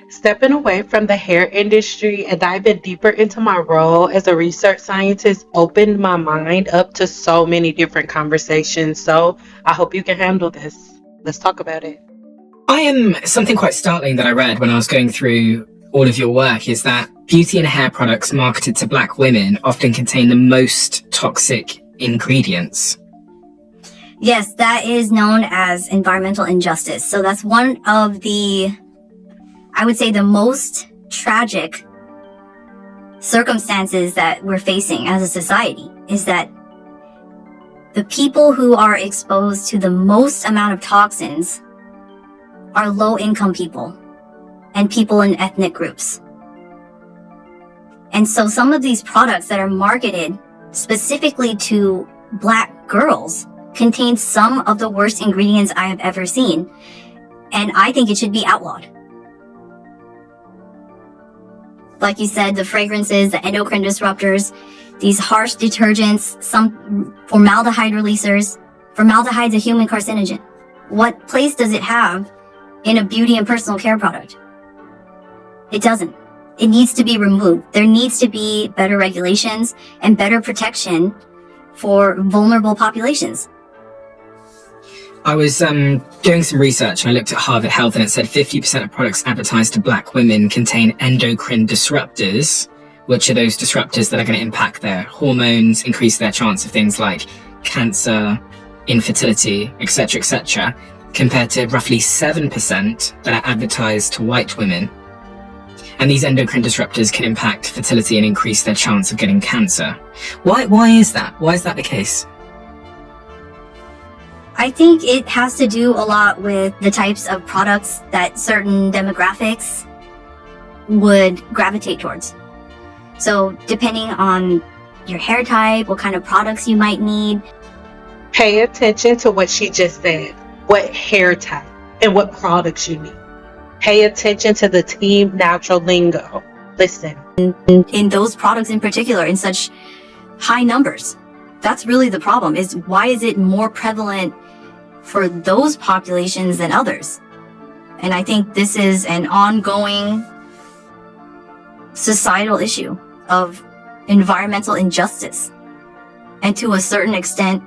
Stepping away from the hair industry and diving deeper into my role as a research scientist opened my mind up to so many different conversations. So I hope you can handle this. Let's talk about it. Something quite startling that I read when I was going through all of your work is that beauty and hair products marketed to Black women often contain the most toxic ingredients. Yes, that is known as environmental injustice. So that's one of I would say, the most tragic circumstances that we're facing as a society is that the people who are exposed to the most amount of toxins are low-income people and people in ethnic groups. And so some of these products that are marketed specifically to Black girls contain some of the worst ingredients I have ever seen. And I think it should be outlawed. Like you said, the fragrances, the endocrine disruptors, these harsh detergents, some formaldehyde releasers. Formaldehyde's a human carcinogen. What place does it have in a beauty and personal care product? It doesn't. It needs to be removed. There needs to be better regulations and better protection for vulnerable populations. I was doing some research and I looked at Harvard Health, and it said 50% of products advertised to Black women contain endocrine disruptors, which are those disruptors that are going to impact their hormones, increase their chance of things like cancer, infertility, etc., compared to roughly 7% that are advertised to white women. And these endocrine disruptors can impact fertility and increase their chance of getting cancer. Why is that? Why is that the case? I think it has to do a lot with the types of products that certain demographics would gravitate towards. So depending on your hair type, what kind of products you might need. Pay attention to what she just said. What hair type and what products you need. Pay attention to the team natural lingo. Listen. In those products in particular, in such high numbers. That's really the problem, is why is it more prevalent for those populations than others? And I think this is an ongoing societal issue of environmental injustice and, to a certain extent,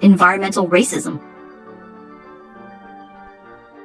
environmental racism.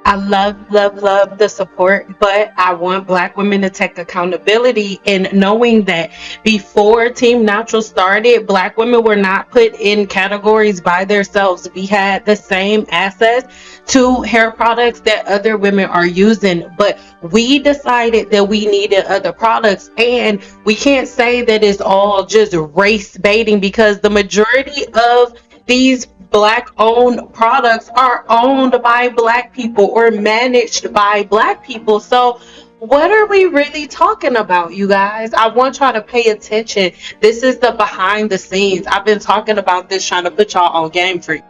I love the support, but I want Black women to take accountability in knowing that before Team Natural started, Black women were not put in categories by themselves. We had the same access to hair products that other women are using, but we decided that we needed other products. And we can't say that it's all just race baiting, because the majority of these Black owned products are owned by Black people or managed by Black people. So what are we really talking about, you guys? I want y'all to pay attention. This is the behind the scenes. I've been talking about this, trying to put y'all on game for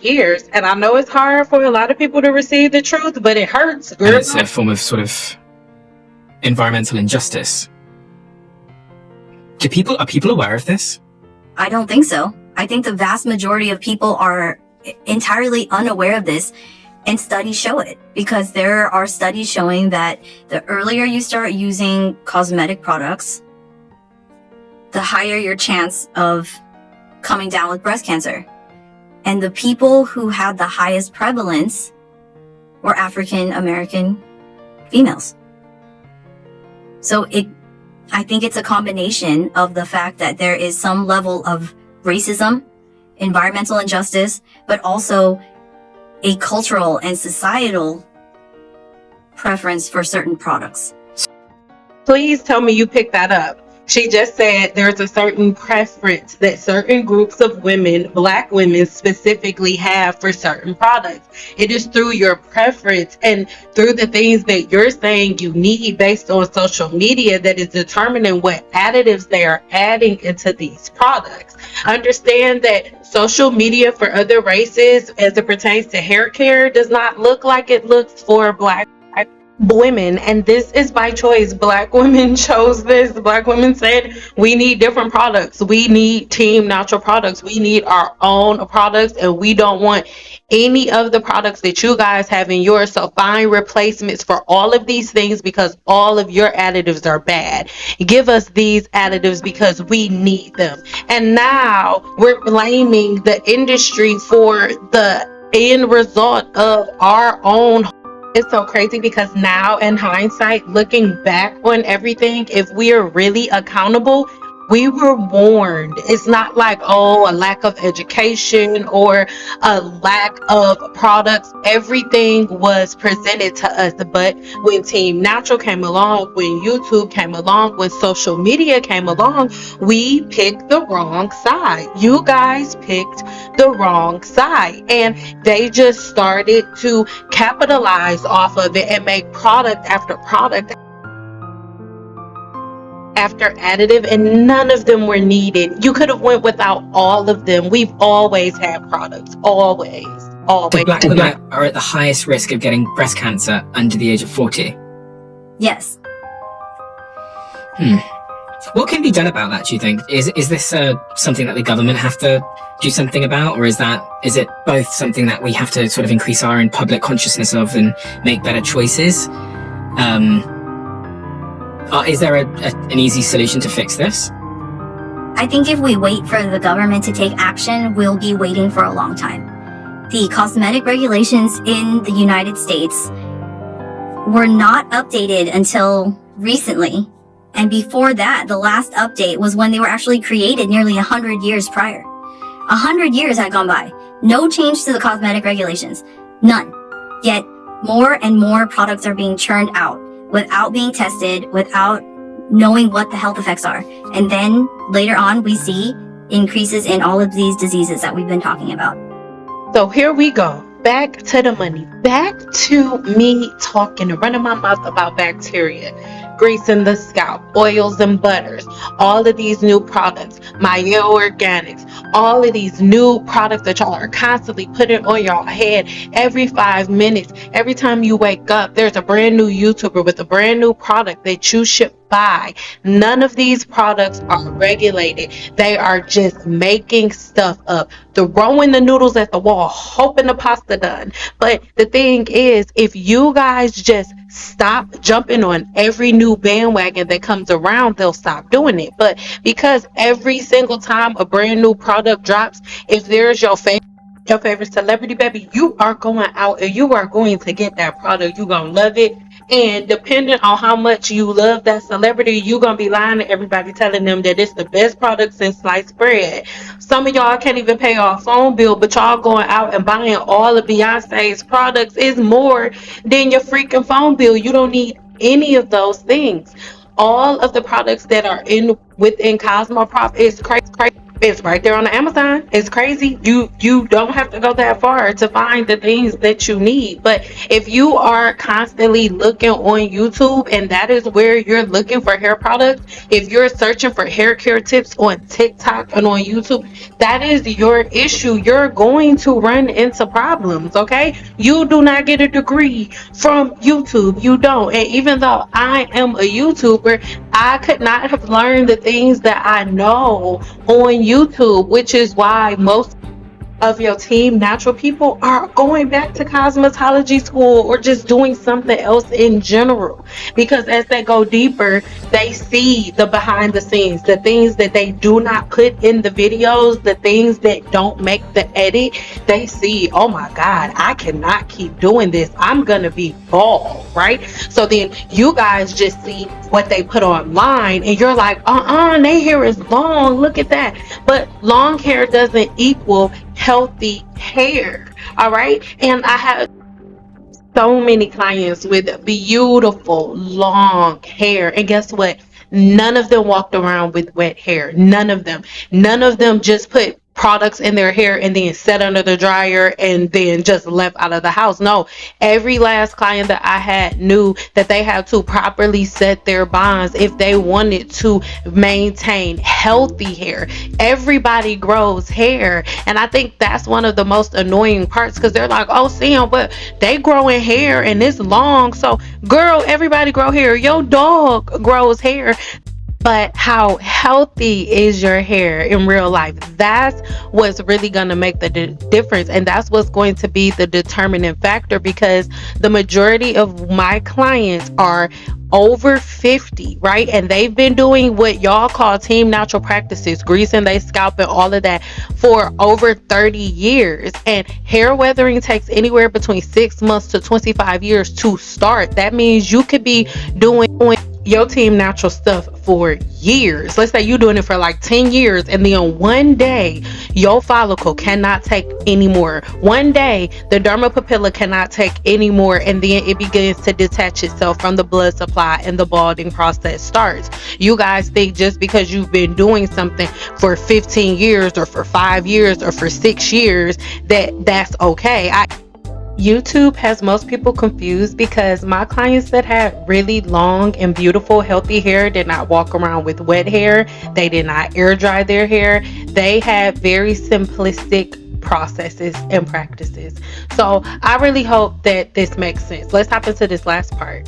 years, and I know it's hard for a lot of people to receive the truth, but it hurts, girl. And it's a form of sort of environmental injustice. Are people aware of this? I don't think so. I think the vast majority of people are entirely unaware of this, and studies show it, because there are studies showing that the earlier you start using cosmetic products, the higher your chance of coming down with breast cancer. And the people who had the highest prevalence were African American females. So I think it's a combination of the fact that there is some level of racism, environmental injustice, but also a cultural and societal preference for certain products. Please tell me you picked that up. She just said there's a certain preference that certain groups of women, Black women specifically, have for certain products. It is through your preference and through the things that you're saying you need based on social media that is determining what additives they are adding into these products. Understand that social media for other races, as it pertains to hair care, does not look like it looks for Black women, and this is by choice. Black women chose this. Black women said we need different products, we need team natural products, we need our own products, and we don't want any of the products that you guys have in yours. So find replacements for all of these things, because all of your additives are bad. Give us these additives because we need them. And now we're blaming the industry for the end result of our own. It's so crazy because now, in hindsight, looking back on everything, if we are really accountable, we were warned. It's not like, oh, a lack of education or a lack of products. Everything was presented to us. But when Team Natural came along, when YouTube came along, when social media came along, we picked the wrong side. You guys picked the wrong side. And they just started to capitalize off of it and make product after product after additive, and none of them were needed. You could have went without all of them. We've always had products, always, So always. black women are at the highest risk of getting breast cancer under the age of 40. Yes. What can be done about that, do you think? Is this something that the government have to do something about, or is it both something that we have to sort of increase our own public consciousness of and make better choices? Is there an easy solution to fix this? I think if we wait for the government to take action, we'll be waiting for a long time. The cosmetic regulations in the United States were not updated until recently. And before that, the last update was when they were actually created nearly 100 years prior. 100 years had gone by. No change to the cosmetic regulations. None. Yet, more and more products are being churned out without being tested, without knowing what the health effects are. And then later on, we see increases in all of these diseases that we've been talking about. So here we go. Back to the money. Back to me talking and running my mouth about bacteria, greasing the scalp, oils and butters, all of these new products, Maya Organics, all of these new products that y'all are constantly putting on your head every 5 minutes. Every time you wake up, there's a brand new YouTuber with a brand new product that you should buy. None of these products are regulated. They are just making stuff up, throwing the noodles at the wall, hoping the pasta done. But the thing is, if you guys just stop jumping on every new bandwagon that comes around, they'll stop doing it. But because every single time a brand new product drops, if there's your favorite celebrity, baby, you are going out and you are going to get that product. You're going to love it. And depending on how much you love that celebrity, you're going to be lying to everybody telling them that it's the best product since sliced bread. Some of y'all can't even pay our phone bill, but y'all going out and buying all of Beyonce's products is more than your freaking phone bill. You don't need any of those things. All of the products that are within Cosmoprop is crazy. It's right there on the Amazon. It's crazy. You don't have to go that far to find the things that you need. But if you are constantly looking on YouTube and that is where you're looking for hair products, if you're searching for hair care tips on TikTok and on YouTube, that is your issue. You're going to run into problems, okay? You do not get a degree from YouTube. You don't. And even though I am a YouTuber, I could not have learned the things that I know on YouTube, which is why most of your team natural people are going back to cosmetology school or just doing something else in general, because as they go deeper they see the behind the scenes, the things that they do not put in the videos, the things that don't make the edit. They see, oh my god, I cannot keep doing this, I'm gonna be bald, right? So then you guys just see what they put online and you're like, their hair is long, look at that. But long hair doesn't equal healthy hair. All right. And I have so many clients with beautiful long hair, and guess what, none of them walked around with wet hair. None of them just put products in their hair and then set under the dryer and then just left out of the house. No, every last client that I had knew that they had to properly set their bonds if they wanted to maintain healthy hair. Everybody grows hair, and I think that's one of the most annoying parts, because they're like, oh Sam, but they growing hair and it's long. So girl, everybody grow hair. Your dog grows hair. But how healthy is your hair in real life? That's what's really going to make the difference. And that's what's going to be the determining factor, because the majority of my clients are over 50, right? And they've been doing what y'all call team natural practices, greasing their scalp and all of that, for over 30 years. And hair weathering takes anywhere between 6 months to 25 years to start. That means you could be doing your team natural stuff for years. Let's say you're doing it for like 10 years, and then one day your follicle cannot take anymore. One day the derma papilla cannot take anymore, and then it begins to detach itself from the blood supply and the balding process starts. You guys think just because you've been doing something for 15 years or for 5 years or for 6 years that that's okay. YouTube has most people confused, because my clients that had really long and beautiful healthy hair did not walk around with wet hair. They did not air dry their hair. They had very simplistic processes and practices. So I really hope that this makes sense. Let's hop into this last part.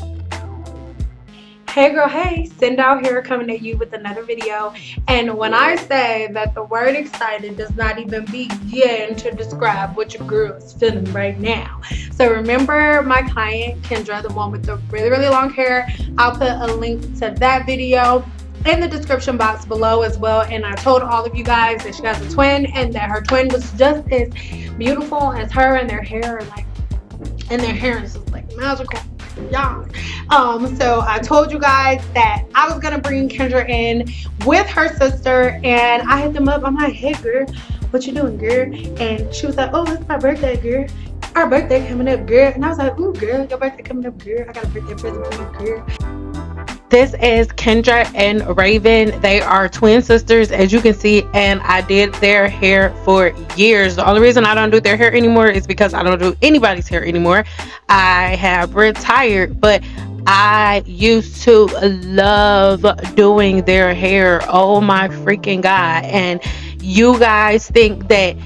Hey girl, hey, Cynple here, coming at you with another video. And when I say that the word excited does not even begin to describe what your girl is feeling right now. So remember my client Kendra, the one with the really long hair? I'll put a link to that video in the description box below as well. And I told all of you guys that she has a twin, and that her twin was just as beautiful as her, and their hair is just like magical. Yeah. So I told you guys that I was gonna bring Kendra in with her sister, and I hit them up. I'm like, hey girl, what you doing, girl? And she was like, oh, it's my birthday, girl. Our birthday coming up, girl. And I was like, ooh, girl, your birthday coming up, girl. I got a birthday present for you, girl. This is Kendra and Raven. They are twin sisters, as you can see, and I did their hair for years. The only reason I don't do their hair anymore is because I don't do anybody's hair anymore. I have retired, but I used to love doing their hair. Oh my freaking God. And you guys think that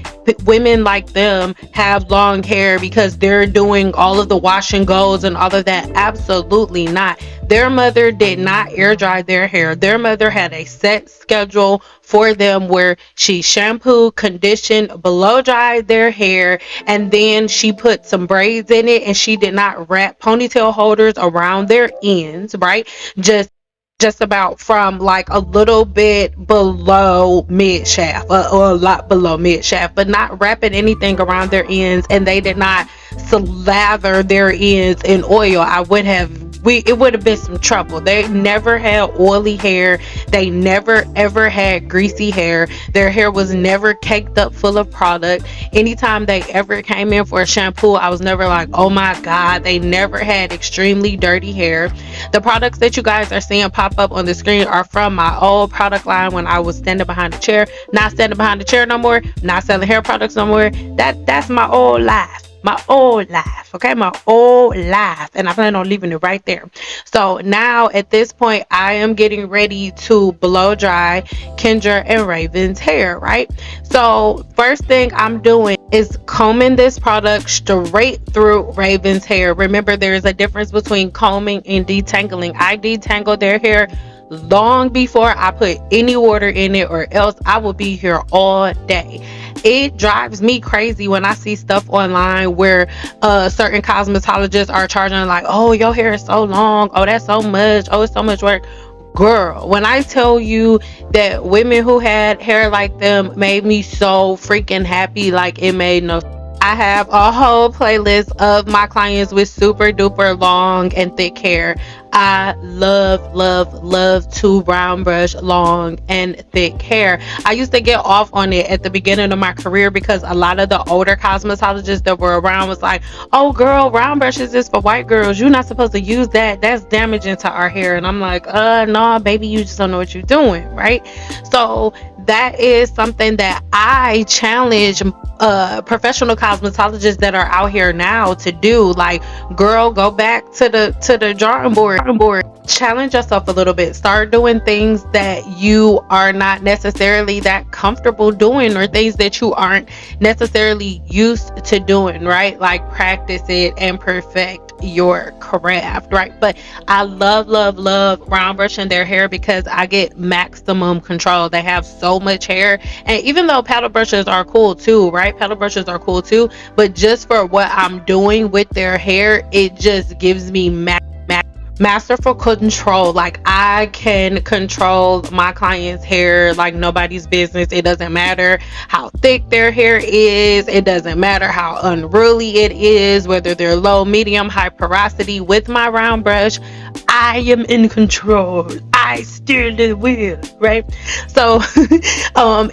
women like them have long hair because they're doing all of the wash and goes and all of that. Absolutely not. Their mother did not air dry their hair. Their mother had a set schedule for them where she shampooed, conditioned, blow dried their hair, and then she put some braids in it, and she did not wrap ponytail holders around their ends, right? Just about from like a little bit below mid shaft, or a lot below mid shaft, but not wrapping anything around their ends. And they did not slather their ends in oil. It would have been some trouble. They never had oily hair. They never ever had greasy hair. Their hair was never caked up full of product. Anytime they ever came in for a shampoo, I was never like, oh my God. They never had extremely dirty hair. The products that you guys are seeing pop up on the screen are from my old product line when I was standing behind the chair. Not standing behind the chair no more. Not selling hair products no more. That's my old life. My old life, okay? My old life. And I plan on leaving it right there. So now at this point, I am getting ready to blow dry Kendra and Raven's hair, right? So first thing I'm doing is combing this product straight through Raven's hair. Remember, there is a difference between combing and detangling. I detangle their hair long before I put any water in it, or else I will be here all day. It drives me crazy when I see stuff online where certain cosmetologists are charging like, oh, your hair is so long, oh, that's so much, oh, it's so much work. Girl, when I tell you that women who had hair like them made me so freaking happy, like it made no sense. I have a whole playlist of my clients with super duper long and thick hair. I love to brown brush long and thick hair. I used to get off on it at the beginning of my career because a lot of the older cosmetologists that were around was like, oh girl, brown brushes is for white girls. You're not supposed to use that. That's damaging to our hair. And I'm like, no, baby, you just don't know what you're doing, right? So that is something that I challenge professional cosmetologists that are out here now to do. Like, girl, go back to the drawing board. Challenge yourself a little bit. Start doing things that you are not necessarily that comfortable doing, or things that you aren't necessarily used to doing, right? Like, practice it and perfect your craft, right? But I love round brushing their hair because I get maximum control. They have so much hair, and even though paddle brushes are cool too, right? Paddle brushes are cool too, but just for what I'm doing with their hair, it just gives me masterful control. Like, I can control my client's hair like nobody's business. It doesn't matter how thick their hair is, it doesn't matter how unruly it is, whether they're low, medium, high porosity. With my round brush, I am in control. I steer the wheel, right? So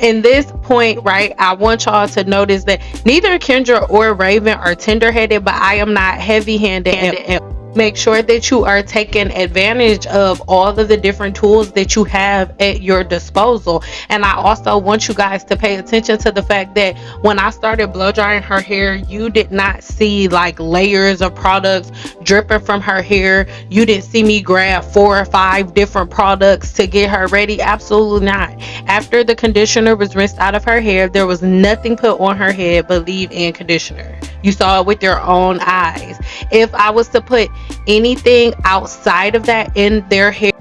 in this point, right, I want y'all to notice that neither Kendra or Raven are tender-headed, but I am not heavy-handed. And make sure that you are taking advantage of all of the different tools that you have at your disposal. And I also want you guys to pay attention to the fact that when I started blow drying her hair, you did not see like layers of products dripping from her hair. You didn't see me grab 4 or 5 different products to get her ready. Absolutely not. After the conditioner was rinsed out of her hair, there was nothing put on her head but leave-in conditioner. You saw it with your own eyes. If I was to put anything outside of that in their hair,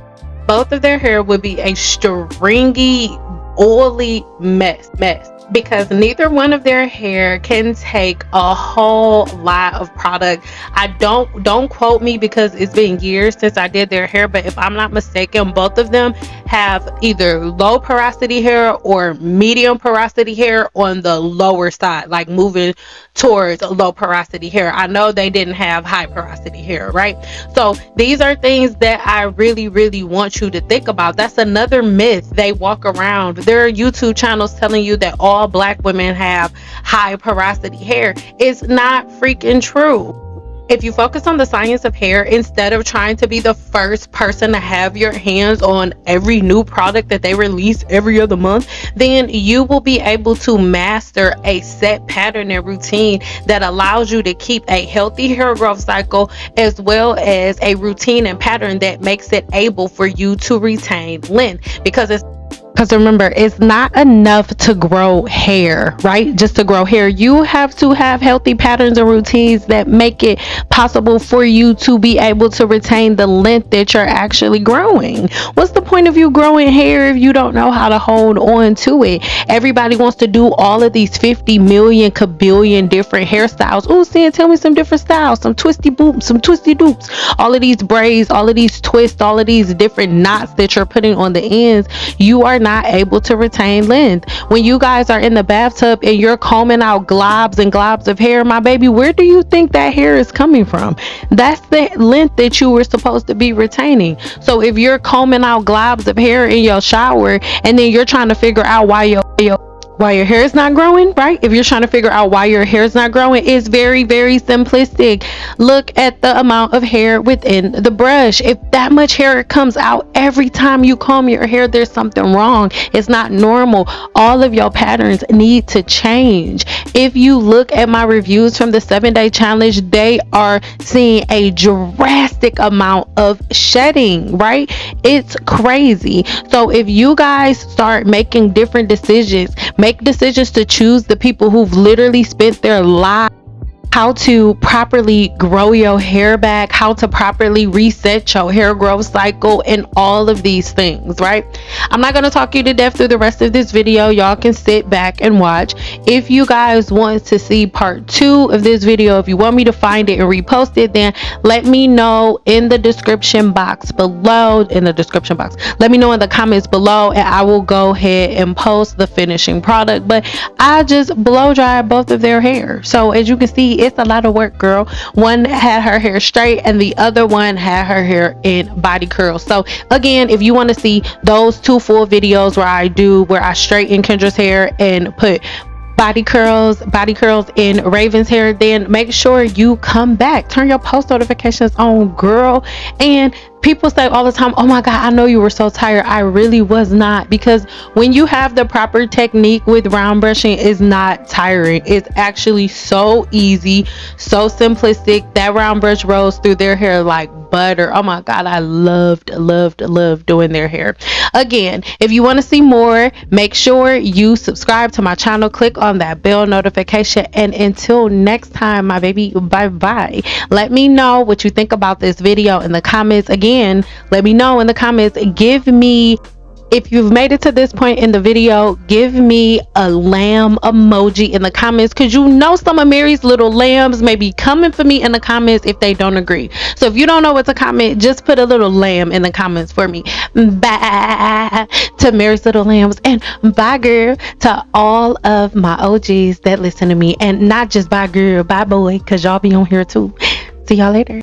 both of their hair would be a stringy, oily mess. Because neither one of their hair can take a whole lot of product. I don't quote me because it's been years since I did their hair, but if I'm not mistaken, both of them have either low porosity hair or medium porosity hair on the lower side, like moving towards low porosity hair. I know they didn't have high porosity hair, right? So these are things that I really want you to think about. That's another myth they walk around. There are YouTube channels telling you that all Black women have high porosity hair. It's not freaking true. If you focus on the science of hair instead of trying to be the first person to have your hands on every new product that they release every other month, then you will be able to master a set pattern and routine that allows you to keep a healthy hair growth cycle, as well as a routine and pattern that makes it able for you to retain length. Because remember, it's not enough to grow hair, right? Just to grow hair. You have to have healthy patterns and routines that make it possible for you to be able to retain the length that you're actually growing. What's the point of you growing hair if you don't know how to hold on to it? Everybody wants to do all of these 50 million kabillion different hairstyles. Oh, Sam, tell me some different styles, some twisty boops, some twisty doops, all of these braids, all of these twists, all of these different knots that you're putting on the ends. You are not able to retain length. When you guys are in the bathtub and you're combing out globs and globs of hair, my baby, where do you think that hair is coming from? That's the length that you were supposed to be retaining. So if you're combing out globs of hair in your shower and then you're trying to figure out why your hair is not growing, right? If you're trying to figure out why your hair is not growing, it's very simplistic. Look at the amount of hair within the brush. If that much hair comes out every time you comb your hair, there's something wrong. It's not normal. All of your patterns need to change. If you look at my reviews from the 7-day challenge, they are seeing a drastic amount of shedding, right? It's crazy. So if you guys start making different decisions, make decisions to choose the people who've literally spent their lives how to properly grow your hair back, how to properly reset your hair growth cycle, and all of these things, right? I'm not going to talk you to death through the rest of this video. Y'all can sit back and watch. If you guys want to see part 2 of this video, if you want me to find it and repost it, then let me know in the description box below. Let me know in the comments below, and I will go ahead and post the finishing product. But I just blow dried both of their hair. So as you can see, it's a lot of work, girl. One had her hair straight and the other one had her hair in body curls. So again, if you want to see those 2 full videos where I straighten Kendra's hair and put body curls in Raven's hair, then make sure you come back. Turn your post notifications on, girl. And people say all the time, oh my God, I know you were so tired. I really was not, because when you have the proper technique with round brushing, it's not tiring. It's actually so easy, so simplistic. That round brush rolls through their hair like butter. Oh my God, I loved doing their hair. Again, if you want to see more, make sure you subscribe to my channel, click on that bell notification, and until next time, my baby, bye bye. Let me know what you think about this video in the comments. Again, let me know in the comments. Give me, if you've made it to this point in the video, give me a lamb emoji in the comments, because you know some of Mary's little lambs may be coming for me in the comments if they don't agree. So if you don't know what to comment, just put a little lamb in the comments for me. Bye to Mary's little lambs, and bye girl to all of my OGs that listen to me, and not just bye girl, bye boy, because y'all be on here too. See y'all later.